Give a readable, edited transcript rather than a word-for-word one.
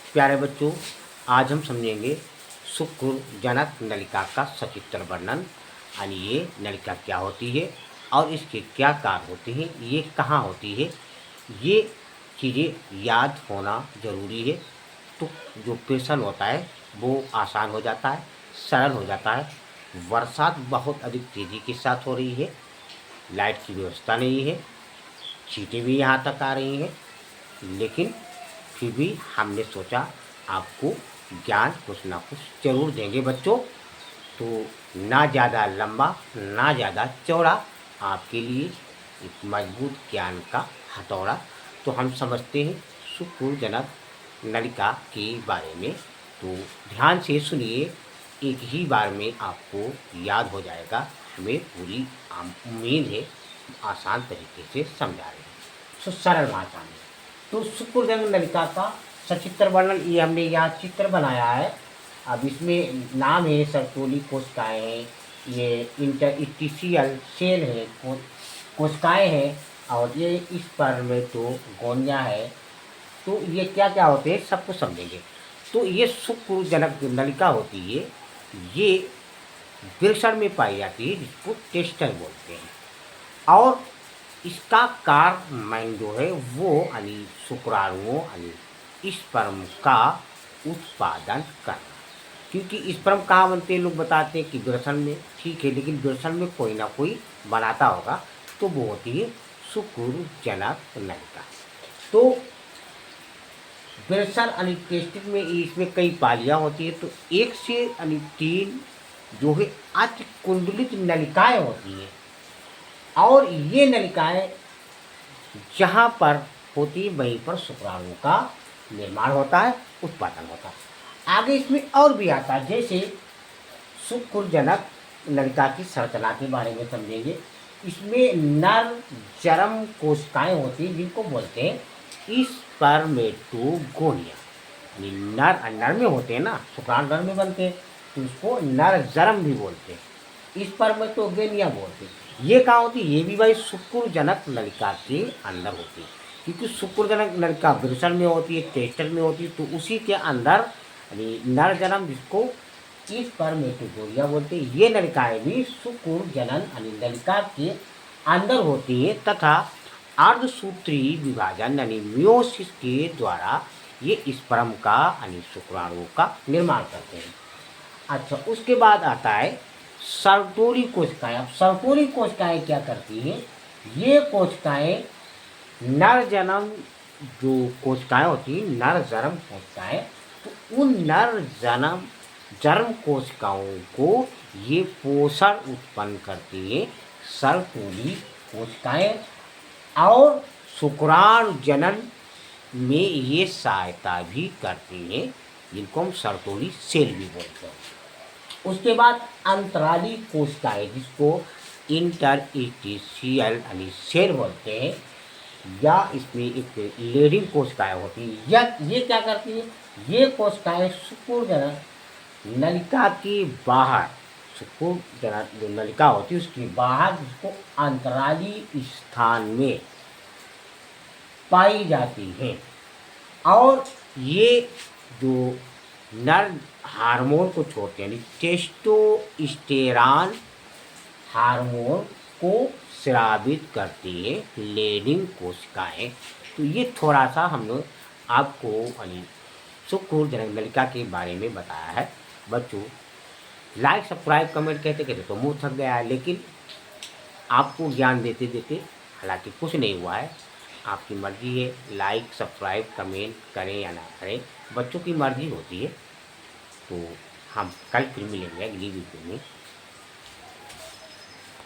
प्यारे बच्चों, आज हम समझेंगे शुक्रजनक नलिका का सचित्र वर्णन। यानी ये नलिका क्या होती है और इसके क्या कार्य होते हैं, ये कहाँ होती है, ये चीज़ें याद होना ज़रूरी है। तो जो क्वेश्चन होता है वो आसान हो जाता है, सरल हो जाता है। बरसात बहुत अधिक तेज़ी के साथ हो रही है, लाइट की व्यवस्था नहीं है, चीटें भी यहाँ तक आ रही हैं, लेकिन फिर भी हमने सोचा आपको ज्ञान कुछ ना कुछ जरूर देंगे बच्चों। तो ना ज़्यादा लंबा ना ज़्यादा चौड़ा, आपके लिए एक मजबूत ज्ञान का हथौड़ा। तो हम समझते हैं सुकुरजनक नलिका के बारे में। तो ध्यान से सुनिए, एक ही बार में आपको याद हो जाएगा, हमें पूरी उम्मीद है। आसान तरीके से समझा रहे हैं, तो सरल भाषा में। तो शुक्रजनक नलिका का सचित्र वर्णन, ये हमने यहाँ चित्र बनाया है। अब इसमें नाम है, सर्तोली कोशिकाएँ हैं, ये इंटरस्टिशियल सेल है, कोशिकाएँ हैं, और ये स्पर्मेटोगोनिया है। तो ये क्या क्या होते हैं सब कुछ समझेंगे। तो ये शुक्रजनक जो नलिका होती है, ये वृषण में पाई जाती है, जिसको टेस्टर बोलते हैं। और इसका कार्य जो है वो यानी शुक्राणुओं यानी स्पर्म का उत्पादन करना। क्योंकि स्पर्म कहाँ बनते हैं, लोग बताते हैं कि वृषण में, ठीक है, लेकिन वृषण में कोई ना कोई बनाता होगा, तो वो होती है शुक्रजनक नलिका। तो वृषण यानी टेस्टिस में इसमें कई पालियाँ होती है। तो एक से यानी 3 जो है अतिकुंडलित नलिकाएँ होती हैं, और ये नलिकाएँ जहाँ पर होती है वहीं पर शुक्राणु का निर्माण होता है, उत्पादन होता है। आगे इसमें और भी आता है, जैसे शुक्रजनक नलिका की संरचना के बारे में समझेंगे। इसमें नर जरम कोशिकाएं होती हैं, जिनको बोलते हैं स्पर्मेटोगोनिया। यानी नर में होते हैं ना, शुक्राणु नर में बनते हैं, तो उसको नर जरम भी बोलते हैं, स्पर्मेटोगोनिया बोलते हैं। ये कहाँ होती है, ये भी भाई शुक्रजनक नलिका के अंदर होती है। क्योंकि शुक्रजनक नलिका वृषण में होती है, टेस्टर में होती है, तो उसी के अंदर यानी नर जन्म, जिसको स्पर्मेटोगोनिया बोलते हैं, ये नलिकाएं भी शुक्रजनन यानी नलिका के अंदर होती है, तथा अर्धसूत्री विभाजन यानी मियोसिस के द्वारा ये स्पर्म का यानी शुक्राणुओं का निर्माण करते हैं। अच्छा, उसके बाद आता है सर्टोरी कोशिकाएं। अब सर्टोरी कोशिकाएं क्या करती हैं, ये कोशिकाएं नर जन्म जो कोशिकाएं होती हैं, नर जन्म कोशिकाएं, तो उन नर जन्म कोशिकाओं को ये पोषण उत्पन्न करती है सर्टोरी कोशिकाएं, और शुक्राणु जनन में ये सहायता भी करती हैं, जिनको हम सर्टोरी सेल भी बोलते हैं। उसके बाद अंतराली कोशिकाएं, जिसको इंटरस्टिशियल यानी सेल बोलते हैं, या इसमें एक लेडिंग कोशिकाएं होती हैं। या ये क्या करती है, ये कोशिकाएं शुक्रजनक नलिका के बाहर, शुक्रजनक जो नलिका होती है उसके बाहर, जिसको अंतराली स्थान में पाई जाती हैं। और ये जो नर हार्मोन को छोड़ते हैं, यानी टेस्टोस्टेरॉन हार्मोन को स्रावित करती है लेडिंग कोशिकाएं। तो ये थोड़ा सा हमने आपको यानी शुक्रजनक नलिका के बारे में बताया है बच्चों। लाइक सब्सक्राइब कमेंट कहते कहते तो मुँह थक गया है, लेकिन आपको ज्ञान देते देते हालांकि कुछ नहीं हुआ है। आपकी मर्जी है, लाइक सब्सक्राइब कमेंट करें या ना करें, बच्चों की मर्जी होती है। तो हम कल फिर मिलेंगे अगली वीडियो में।